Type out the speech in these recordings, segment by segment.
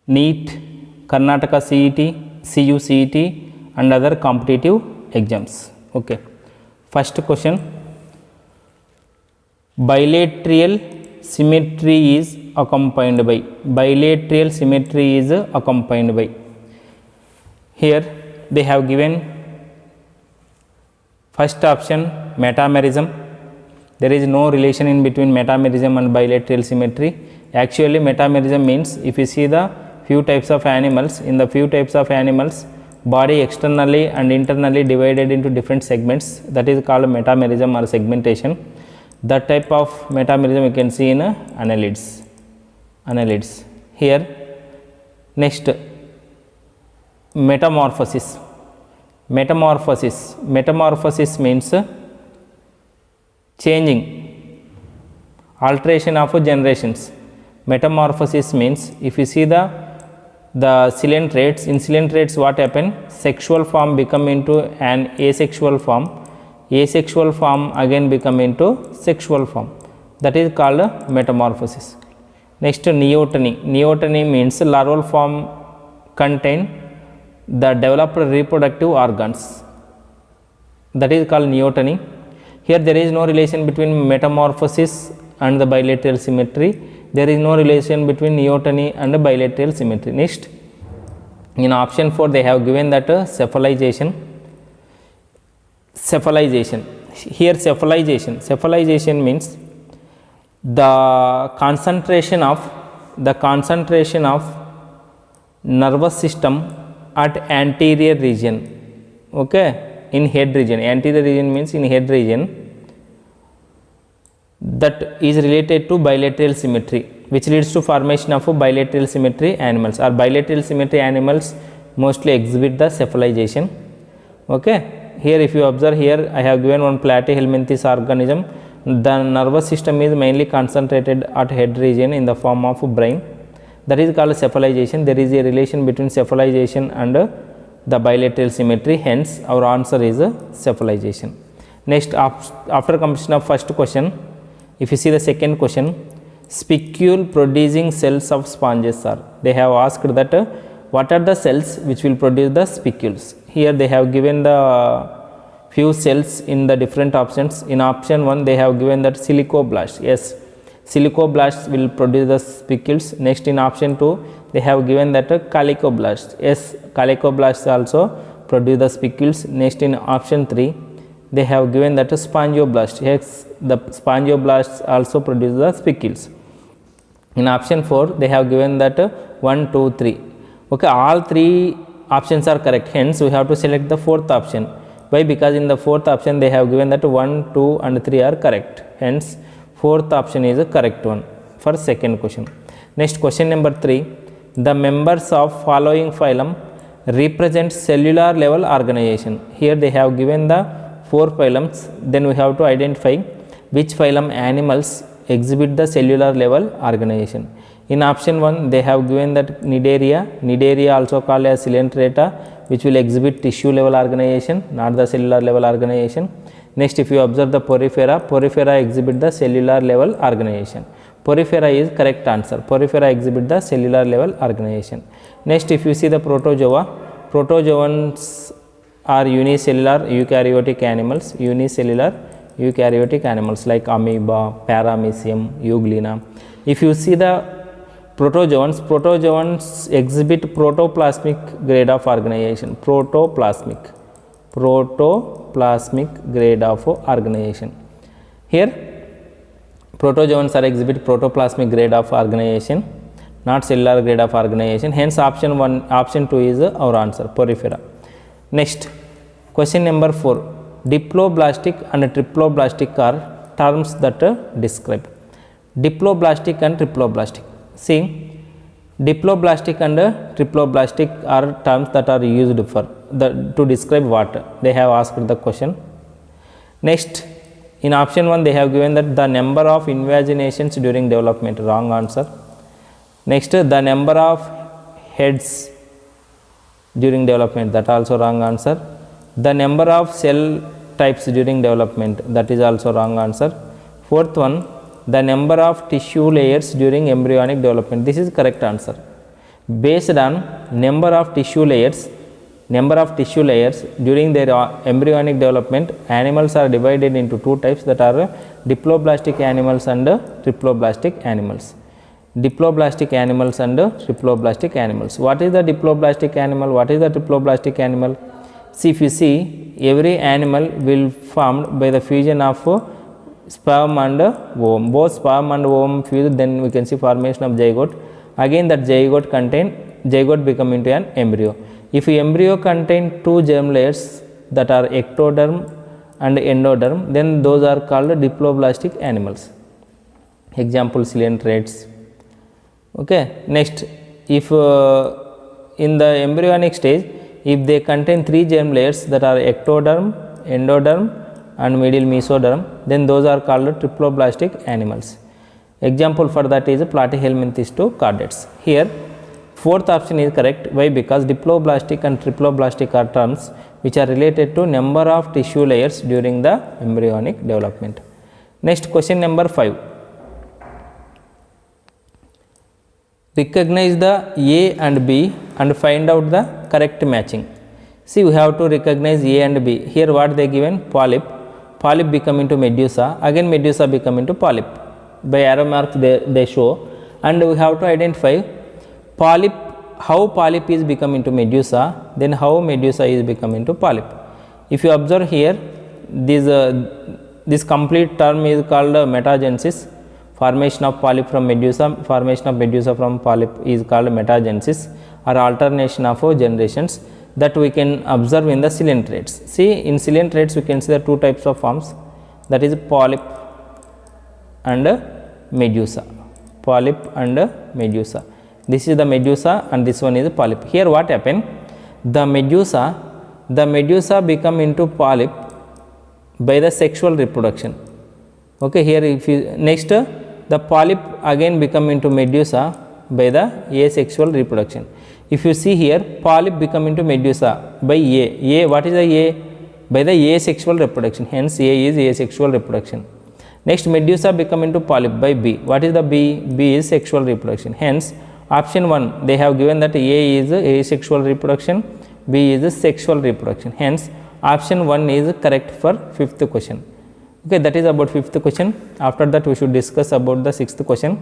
NEET, Karnataka CET, CUCET and other competitive exams. Okay. First question, bilateral symmetry is accompanied by. Bilateral symmetry is accompanied by. Here they have given first option metamerism. There is no relation in between metamerism and bilateral symmetry. Actually metamerism means, if you see the few types of animals, in the few types of animals, body externally and internally divided into different segments, that is called metamerism or segmentation. That type of metamerism you can see in annelids. Here next, metamorphosis. Metamorphosis means changing, alteration of generations. Metamorphosis means, if you see the coelentrates, in coelentrates what happen, sexual form become into an asexual form, asexual form again become into sexual form, that is called metamorphosis. Next, neoteny. Neoteny means larval form contain the developed reproductive organs, that is called neoteny. Here there is no relation between metamorphosis and the bilateral symmetry. There is no relation between neoteny and bilateral symmetry. Next, in option 4 they have given that cephalization. Here cephalization means the concentration of nervous system at anterior region, okay, in head region. Anterior region means in head region, that is related to bilateral symmetry, which leads to formation of bilateral symmetry animals, or bilateral symmetry animals mostly exhibit the cephalization. Okay. Here if you observe, here I have given one platyhelminthes organism. The nervous system is mainly concentrated at head region in the form of brain, that is called cephalization. There is a relation between cephalization and the bilateral symmetry, hence our answer is cephalization. Next, after completion of first question, if you see the second question, spicule producing cells of sponges are. They have asked that what are the cells which will produce the spicules. Here they have given the few cells in the different options. In option 1 they have given that silicoblasts. Yes, silicoblasts will produce the spicules. Next, in option 2 they have given that calicoblasts. Yes, calicoblasts also produce the spicules. Next, in option 3 they have given that spongioblasts. Yes, the spongioblasts also produce the spicules. In option 4 they have given that 1, 2, 3. Okay, all 3 options are correct, hence we have to select the fourth option. Why? Because in the fourth option they have given that 1, 2 and 3 are correct, hence fourth option is a correct one for second question. Next, question number 3, the members of following phylum represent cellular level organization. Here they have given the 4 phylums, then we have to identify which phylum animals exhibit the cellular level organization. In option 1 they have given that Cnidaria also called as Coelenterata, which will exhibit tissue level organization, not the cellular level organization. Next, if you observe the Porifera exhibit the cellular level organization. Porifera is correct answer. Porifera exhibit the cellular level organization. Next, if you see the Protozoa, protozoans are unicellular eukaryotic animals like amoeba, paramecium, euglena. If you see the protozoans exhibit protoplasmic grade of organization. Protoplasmic grade of organization. Here protozoans are exhibit protoplasmic grade of organization, not cellular grade of organization. Hence option 2 is our answer, Porifera. Next, question number 4, diploblastic and triploblastic are terms that describe. Diploblastic and triploblastic. See, diploblastic and triploblastic are terms that are used for to describe what they have asked the question. Next, in option 1 they have given that the number of invaginations during development, wrong answer. Next, the number of heads during development, that also wrong answer. The number of cell types during development, that is also wrong answer. Fourth one, the number of tissue layers during embryonic development, this is correct answer. Based on number of tissue layers during their embryonic development, animals are divided into two types, that are diploblastic animals and triploblastic animals. Diploblastic animals and triploblastic animals. What is the diploblastic animal? What is the triploblastic animal? See, if you see, every animal will formed by the fusion of sperm and ovum. Both sperm and ovum fuse, then we can see formation of zygote. Again that zygote become into an embryo. If embryo contain two germ layers, that are ectoderm and endoderm, then those are called diploblastic animals. Example, coelentrates. Okay. Next, if in the embryonic stage, if they contain three germ layers, that are ectoderm, endoderm and middle mesoderm, then those are called triploblastic animals. Example for that is Platyhelminthes to chordates. Here fourth option is correct. Why? Because diploblastic and triploblastic are terms which are related to number of tissue layers during the embryonic development. Next, question number 5. Recognize the A and B and find out the correct matching. See, we have to recognize A and B. Here what they given? Polyp. Polyp become into medusa. Again medusa become into polyp. By arrow marks they show, and we have to identify polyp, how polyp is become into medusa, then how medusa is become into polyp. If you observe here, this complete term is called metagenesis. Formation of polyp from medusa, formation of medusa from polyp is called metagenesis, or alternation of generations, that we can observe in the coelentrates. See, in coelentrates we can see the two types of forms, that is polyp and medusa. Polyp and medusa. This is the medusa and this one is polyp. Here what happened? The medusa become into polyp by the sexual reproduction. Okay, here if you next, the polyp again become into medusa by the asexual reproduction. If you see here, polyp become into medusa by A. What is the A? By the asexual reproduction. Hence A is asexual reproduction. Next, medusa become into polyp by B. What is the B? B is sexual reproduction. Hence, option 1 they have given that A is asexual reproduction, B is sexual reproduction. Hence, option 1 is correct for 5th question. Okay, that is about 5th question. After that, we should discuss about the 6th question.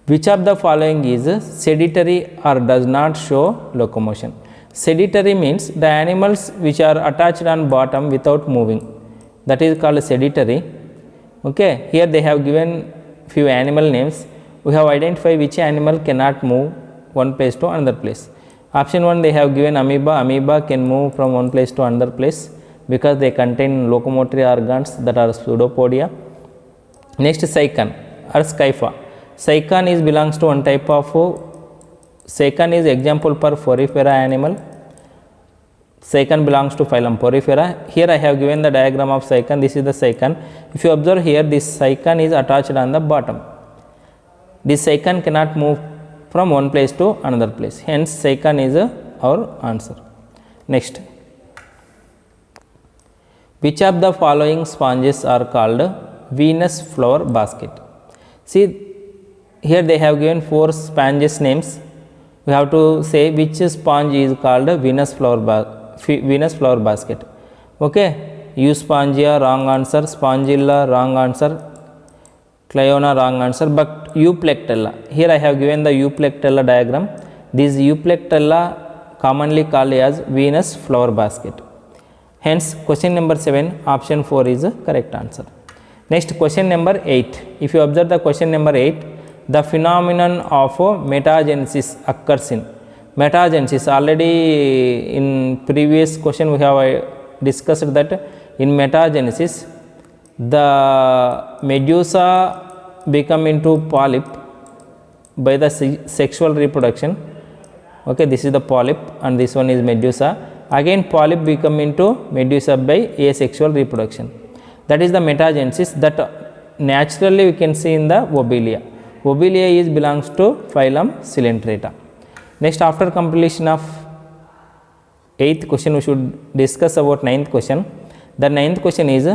Which of the following is sedentary or does not show locomotion? Sedentary means the animals which are attached on bottom without moving, that is called sedentary. Okay, here they have given few animal names. We have identified which animal cannot move one place to another place. Option 1 they have given amoeba. Amoeba can move from one place to another place because they contain locomotory organs, that are pseudopodia. Next, cycon or scypha. Cycon is belongs to one type of, cycon is example for Porifera animal. Cycon belongs to phylum Porifera. Here I have given the diagram of cycon. This is the cycon. If you observe here, this cycon is attached on the bottom. This cycon cannot move from one place to another place. Hence, cycon is our answer. Next, which of the following sponges are called Venus flower basket? See, here they have given 4 sponges names. We have to say which sponge is called Venus flower basket. Okay, Euspongia wrong answer, Spongilla wrong answer, Cliona wrong answer, but Euplectella. Here I have given the Euplectella diagram. This Euplectella commonly called as Venus flower basket. Hence, question number 7, option 4 is the correct answer. Next, question number 8. If you observe the question number 8, the phenomenon of metagenesis occurs in. Metagenesis, already in previous question we have discussed that in metagenesis, the medusa become into polyp by the sexual reproduction. Okay, this is the polyp and this one is medusa. Again polyp become into medusa by asexual reproduction. That is the metagenesis that naturally we can see in the Lobelia. Lobelia is belongs to phylum Coelenterata. Next, after completion of 8th question, we should discuss about 9th question. The 9th question is,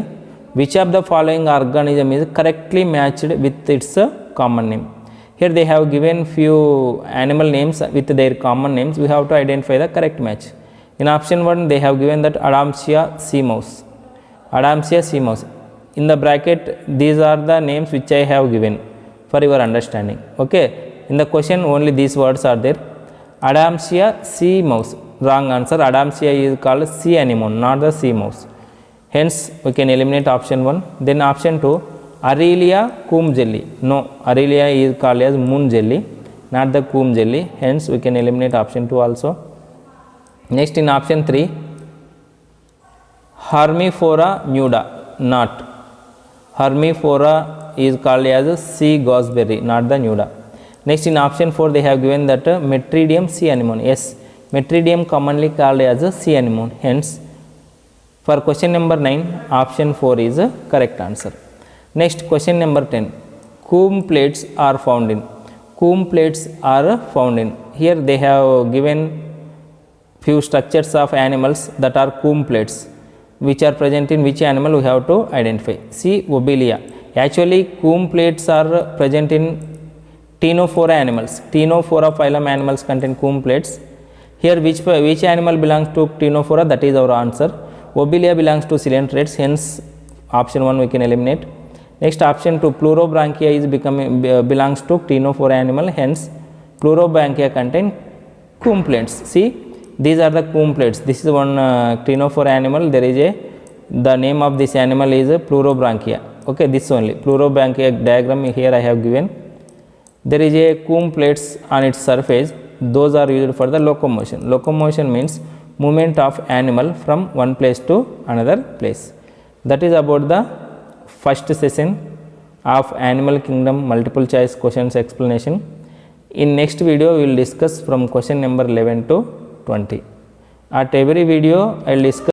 which of the following organism is correctly matched with its common name? Here they have given few animal names with their common names. We have to identify the correct match. In option 1 they have given that Adamsia sea mouse. Adamsia sea mouse. In the bracket these are the names which I have given for your understanding. Okay. In the question only these words are there. Adamsia sea mouse. Wrong answer. Adamsia is called sea anemone, not the sea mouse. Hence we can eliminate option 1. Then option 2. Aurelia comb jelly. No, Aurelia is called as moon jelly, not the comb jelly. Hence we can eliminate option 2 also. Next in option 3. Hermifora nuda. Not. Hermifora is called as sea gooseberry, not the nuda. Next in option 4 they have given that Metridium sea anemone. Yes, Metridium commonly called as a sea anemone. Hence for question number 9 option 4 is a correct answer. Next question number 10. Comb plates are found in. Comb plates are found in. Here they have given few structures of animals that are comb plates, which are present in which animal we have to identify. See Lobelia. Actually comb plates are present in Ctenophora animals. Ctenophora phylum animals contain comb plates. Here which animal belongs to Ctenophora? That is our answer. Lobelia belongs to coelenterate. Hence option 1 we can eliminate. Next option 2. Pleurobranchia is belongs to Ctenophora animal. Hence Pleurobranchia contain comb plates. See, these are the comb plates. This is one Ctenophora animal. There is the name of this animal is Pleurobranchia. Okay, this only Pleurobranchia diagram here I have given. There is a comb plates on its surface. Those are used for the locomotion. Locomotion means movement of animal from one place to another place. That is about the first session of Animal Kingdom multiple choice questions explanation. In next video we will discuss from question number 11 to 20. At every video I will discuss